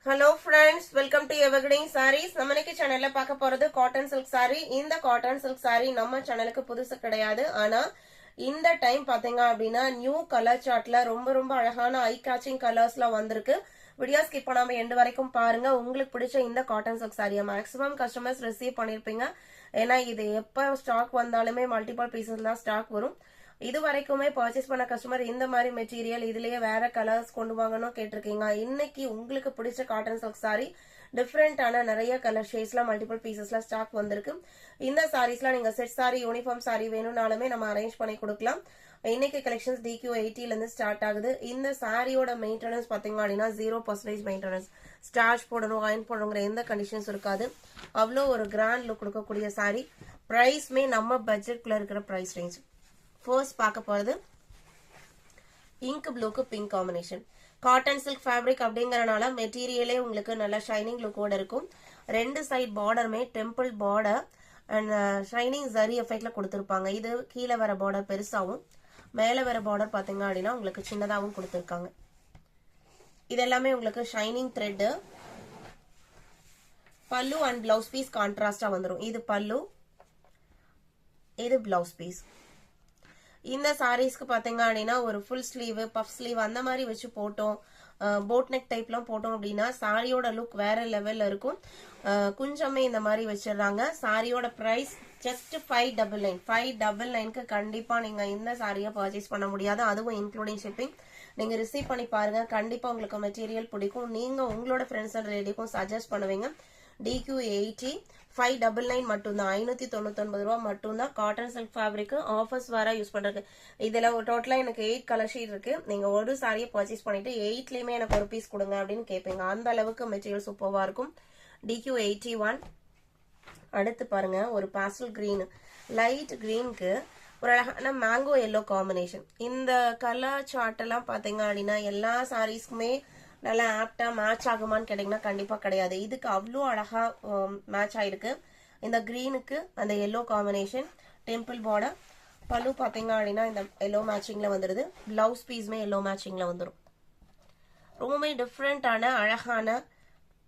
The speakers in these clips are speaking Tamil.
Hello friends, welcome to Evergreen Sarees. நம்ம இன்னைக்கு சேனல்ல பார்க்க போறது காட்டன் சில்க் saree. இந்த காட்டன் சில்க் saree நம்ம சேனலுக்கு புதுசு கிடையாது. ஆனா இந்த டைம் பாத்தீங்க அப்படின்னா நியூ கலர் சார்ட்ல ரொம்ப அழகான ஐ கேச்சிங் கலர்ஸ்ல வந்திருக்கு. வீடியோ ஸ்கிப் பண்ணாம எண்ட் வரைக்கும் பாருங்க. உங்களுக்கு பிடிச்ச இந்த காட்டன் சில்க் சாரியை மேக்ஸிமம் கஸ்டமர்ஸ் ரிசீவ் பண்ணிருப்பீங்க. ஏன்னா இது எப்ப ஸ்டாக் வந்தாலுமே மல்டிபிள் பீசஸ் தான் ஸ்டாக் வரும். இது வரைக்குமே பர்ச்சேஸ் பண்ண கஸ்டமர் இந்த மாதிரி மெட்டீரியல் இதுலயே வேற கலர்ஸ் கொண்டு வாங்கணும் கேட்டிருக்கீங்க. இன்னைக்கு உங்களுக்கு பிடிச்ச காட்டன் சில்க் சாரி டிஃப்ரெண்டான நிறைய கலர் ஷேட்ஸ்ல மல்டிபிள் பீசஸ்ல ஸ்டாக் வந்திருக்கு. இந்த சாரீஸ்ல நீங்க செட் சாரி யூனிஃபார்ம் சாரி வேணும்னாலுமே நம்ம அரேஞ்ச் பண்ணி கொடுக்கலாம். இன்னைக்கு கலெக்ஷன்ஸ் DQ80 இருந்து ஸ்டார்ட் ஆகுது. இந்த சாரியோட மெயின்டெனன்ஸ் பாத்தீங்க அப்படின்னா 0% மெயின்டெனன்ஸ். ஸ்டார்ச் போடணும் அயன் போடணுங்கிற எந்த கண்டிஷன்ஸ் இருக்காது. அவ்வளோ ஒரு கிராண்ட் லுக் கொடுக்கக்கூடிய சாரி. பிரைஸ்மே நம்ம பட்ஜெட்குள்ள இருக்கிற பிரைஸ் ரேஞ்ச். ஃபர்ஸ்ட் பார்க்க போறது இங்க் ப்ளூக்கு pink combination. Cotton silk fabric அப்படிங்கறனால மெட்டீரியலே உங்களுக்கு நல்ல ஷைனிங் லுக்கோட இருக்கும். ரெண்டு சைட் பார்டருமே temple border and shining zari எஃபெக்ட்ல கொடுத்துருப்பாங்க. இது கீழே வர பார்டர் பெருசாவும் மேல வர பார்டர் பாத்தீங்க அப்படின்னா உங்களுக்கு சின்னதாகவும் கொடுத்துருக்காங்க. இது எல்லாமே உங்களுக்கு ஷைனிங் த்ரெட். பல்லு அண்ட் பிளவுஸ் பீஸ் கான்ட்ராஸ்டா வந்துடும். இது பல்லு, இது பிளவுஸ் பீஸ். இந்த சாரீஸ்க்கு பாத்தீங்க அப்படின்னா ஒரு ஃபுல் ஸ்லீவ் பஃப் ஸ்லீவ் அந்த மாதிரி வச்சு போட்டோம், போட் நெக் டைப்லாம் போட்டோம் அப்படின்னா சாரியோட லுக் வேற லெவல்ல இருக்கும். கொஞ்சமே இந்த மாதிரி வச்சிடறாங்க. சாரியோட பிரைஸ் ஜஸ்ட் 599. 599க்கு கண்டிப்பா நீங்க இந்த சாரியை பர்ச்சேஸ் பண்ண முடியாது. அதுவும் இன்க்ளூடிங் ஷிப்பிங். நீங்க ரிசீவ் பண்ணி பாருங்க. கண்டிப்பா உங்களுக்கு மெட்டீரியல் பிடிக்கும். நீங்க உங்களோட ஃப்ரெண்ட்ஸ் அண்ட் ரிலேட்டிவ்க்கும் சஜஸ்ட் பண்ணுவீங்க. DQ80 599 மட்டும்தான். 599 ரூபா மட்டும்தான். காட்டன் சில்க் ஃபேப்ரிக் ஆஃபர்ஸ் வர யூஸ் பண்றது. இதுல டோட்டலா எனக்கு 8 கலர் ஷீட் இருக்கு. நீங்க ஒரு சாரியை பர்ச்சேஸ் பண்ணிட்டு 8லயுமே எனக்கு ஒரு பீஸ் கொடுங்க அப்படின்னு கேட்பீங்க. அந்த அளவுக்கு மெட்டீரியல் சூப்பர்வா இருக்கும். DQ81. அடுத்து பாருங்க ஒரு பாஸ்டல் கிரீன், லைட் கிரீனுக்கு ஒரு அழகான மேங்கோ எல்லோ காம்பினேஷன். இந்த கலர் சார்ட் எல்லாம் பாத்தீங்க அப்படின்னா எல்லா சாரீஸ்க்குமே நல்லா ஆப்டா மேட்ச் ஆகுமான்னு கேட்டீங்கன்னா கண்டிப்பா கிடையாது. இதுக்கு அவ்வளோ அழகா மேட்ச் ஆயிருக்கு. இந்த கிரீனுக்கு அந்த எல்லோ காம்பினேஷன், டெம்பிள் பார்டர், பல்லு பாத்தீங்க அப்படின்னா இந்த எல்லோ மேட்சிங்ல வந்துருது. பிளவுஸ் பீஸ்மே எல்லோ மேட்சிங்ல வந்துடும். ரொம்பவே டிஃப்ரெண்டான அழகான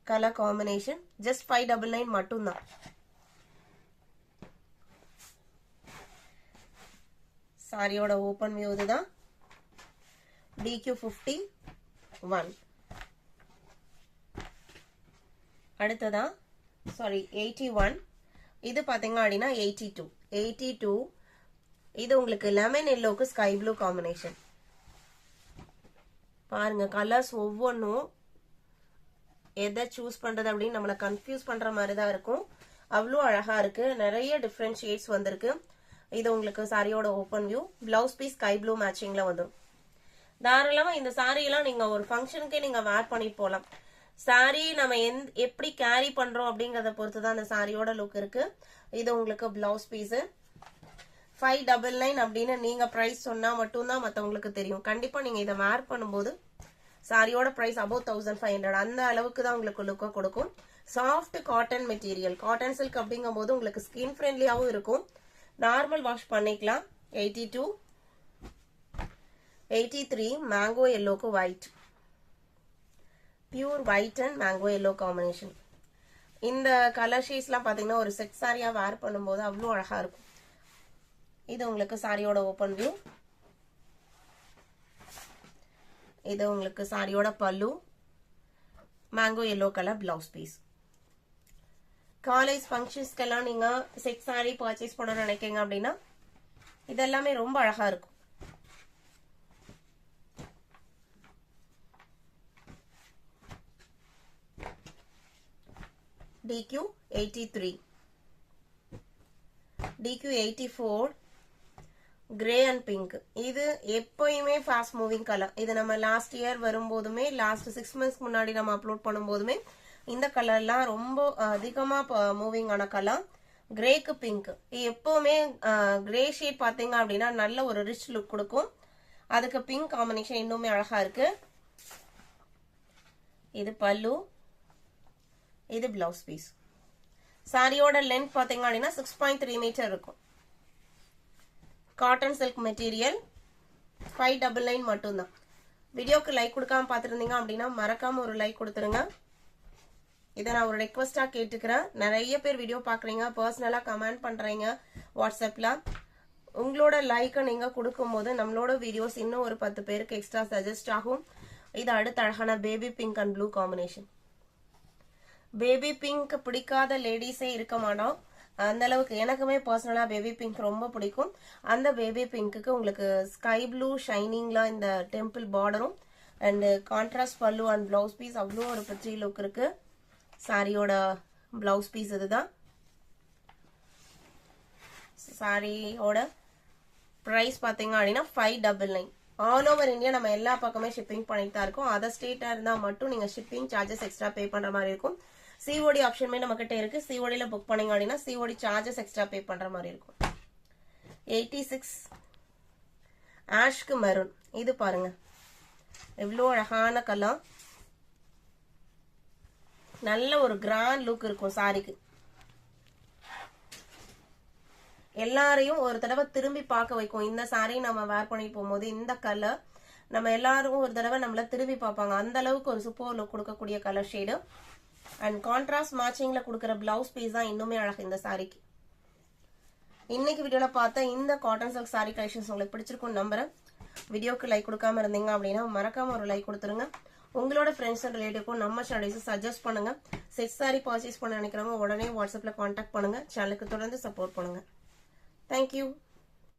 கலர் காம்பினேஷன். ஜஸ்ட் 599 மட்டும்தான். சாரியோட ஓபன் வியூ இதுதான். DQ51. அடுத்ததா 81. இது பாத்தீங்க அப்படின்னா 82. இது உங்களுக்கு லெமன் எல்லோக்கு ஸ்கை ப்ளூ காம்பினேஷன். பாருங்க கலர்ஸ் ஒவ்வொன்றும் எதை சூஸ் பண்றது அப்படின்னு நம்மளை கன்ஃபியூஸ் பண்ற மாதிரி தான் இருக்கும். அவ்வளோ அழகா இருக்கு. நிறைய டிஃப்ரெண்ட் ஷேட்ஸ் வந்திருக்கு. இது உங்களுக்கு சாரியோட open view. Blouse piece sky blue மேட்சிங்ல வந்துடும். தாராளமா இந்த சாரி எல்லாம் நீங்க ஒரு ஃபங்க்ஷனுக்கே நீங்க வேர் பண்ணி போலாம். சாரி நம்ம எப்படி கேரி பண்றோம் அப்படிங்கறத பொறுத்துதான் அந்த சாரியோட லுக் இருக்கு. இது உங்களுக்கு பிளவுஸ் பீஸ். 599 அப்படின்னு நீங்க பிரைஸ் சொன்னா மட்டும்தான் மத்தவங்களுக்கு தெரியும். கண்டிப்பா நீங்க இதை வேர் பண்ணும்போது சாரியோட பிரைஸ் அபவ் 1500 அந்த அளவுக்கு தான் உங்களுக்கு லுக்க கொடுக்கும். Soft cotton material. Cotton silk அப்படிங்கும் போது உங்களுக்கு ஸ்கின் ஃப்ரெண்ட்லியாவும் இருக்கும். நார்மல் வாஷ் பண்ணிக்கலாம். 82. 83 மேங்கோ எல்லோக்கு white. Pure white and mango yellow combination. இந்த கலர் ஷேட்ஸ்லாம் பாத்தீங்கன்னா ஒரு செட் சாரியா வேர் பண்ணும்போது அவ்வளோ அழகா இருக்கும். இது உங்களுக்கு சாரியோட ஓபன் வியூ. இது உங்களுக்கு சாரியோட pallu, mango yellow colour blouse piece. College ஃபங்க்ஷன்ஸ்க்கெல்லாம் நீங்க செட் சாரி பர்ச்சேஸ் பண்ண நினைக்கிறீங்க அப்படின்னா இதெல்லாமே ரொம்ப அழகா இருக்கும். DQ83. DQ84 grey and pink. இது எப்பயுமே ஃபாஸ்ட் மூவிங் கலர். இது நம்ம லாஸ்ட் இயர் வரும்போதுமே லாஸ்ட் 6 months முன்னாடி நம்ம அப்லோட் பண்ணும்போதுமே இந்த கலர்லாம் ரொம்ப அதிகமா மூவிங் ஆன கலர். கிரேக்கு பிங்க். எப்பவுமே கிரே ஷேட் பாத்தீங்க அப்படின்னா நல்ல ஒரு ரிச் லுக் கொடுக்கும். அதுக்கு பிங்க் காம்பினேஷன் இன்னுமே அழகா இருக்கு. இது பல்லு, இது பிளவுஸ் பீஸ். சாரியோட லென்த் பாத்தீங்க அப்படின்னா 6.3 மீட்டர் இருக்கும். Cotton silk material. 599 மட்டும்தான். வீடியோக்கு லைக் கொடுக்காம பாத்துருந்தீங்க அப்படின்னா மறக்காம ஒரு லைக் கொடுத்துருங்க. இதை நான் ஒரு ரெக்வஸ்டா கேட்டுக்கிறேன். நிறைய பேர் வீடியோ பாக்குறீங்க, பர்சனலா கமெண்ட் பண்றீங்க வாட்ஸ்அப்ல. உங்களோட லைக்கை நீங்க கொடுக்கும்போது நம்மளோட வீடியோஸ் இன்னும் ஒரு 10 பேருக்கு எக்ஸ்ட்ரா சஜஸ்ட் ஆகும். இது அடுத்த அழகான baby pink and blue combination. Baby pink பிடிக்காத லேடிஸே இருக்க மாட்டோம். அந்த அளவுக்கு எனக்குமே பர்சனலா பேபி பிங்க் ரொம்ப பிடிக்கும். அந்த பேபி பிங்க்கு உங்களுக்கு ஸ்கை ப்ளூ ஷைனிங்ல இந்த டெம்பிள் பார்டரும் அண்ட் கான்ட்ராஸ்ட் பல்லு அண்ட் பிளவுஸ் பீஸ் அவ்வளோ ஒரு பிரிச்சி லுக் இருக்கு. சாரியோட பிளவுஸ் பீஸ் இதுதான். சாரியோட பிரைஸ் பாத்தீங்க அப்படின்னா 599. ஆல் ஓவர் இந்தியா நம்ம எல்லா பக்கமே ஷிப்பிங் பண்ணிட்டு தான் இருக்கோம். அதர் ஸ்டேட்டா இருந்தா மட்டும் நீங்க ஷிப்பிங் சார்ஜஸ் எக்ஸ்ட்ரா பே பண்ற மாதிரி இருக்கும். சிஓடி ஆப்ஷனுமே நம்ம கிட்ட இருக்கு. சிஓடில புக் பண்ணீங்க அப்படின்னா சிஓடி சார்ஜஸ் எக்ஸ்ட்ரா பே பண்ற மாதிரி இருக்கும். 86 ஆஷ்க்கு மெரூன். இது பாருங்க எவ்வளோ அழகான கலர். நல்ல ஒரு கிராண்ட் லுக் இருக்கும் சாரிக்கு. எல்லாரையும் ஒரு தடவை திரும்பி பார்க்க வைக்கும். இந்த சாரி நம்ம வேர் பண்ணி போகும்போது இந்த கலர் நம்ம எல்லாரும் ஒரு தடவை நம்மள திரும்பி பார்ப்பாங்க. அந்த அளவுக்கு ஒரு சூப்பர் லுக் கொடுக்கக்கூடிய கலர் ஷேடு அண்ட் கான்ட்ராஸ்ட் மேட்சிங்ல கொடுக்குற பிளவுஸ் பீஸ் தான் இன்னுமே அழகு இந்த சாரிக்கு. இன்னைக்கு வீடியோல பார்த்த இந்த காட்டன் சில்க் சாரி கலெக்ஷன்ஸ் உங்களுக்கு பிடிச்சிருக்கும் நம்புறேன். வீடியோக்கு லைக் கொடுக்காம இருந்தீங்க அப்படின்னா மறக்காம ஒரு லைக் கொடுத்துருங்க. உங்களோட ஃப்ரெண்ட்ஸ் அண்ட் ரிலேட்டிவ்க்கும் நம்ம சேனல்ஸ் சஜஸ்ட் பண்ணுங்க. செட் சாரி பர்ச்சேஸ் பண்ண நினைக்கிறவங்க உடனே வாட்ஸ்அப்ல கான்டாக்ட் பண்ணுங்க. சேனலுக்கு தொடர்ந்து சப்போர்ட் பண்ணுங்க. Thank you.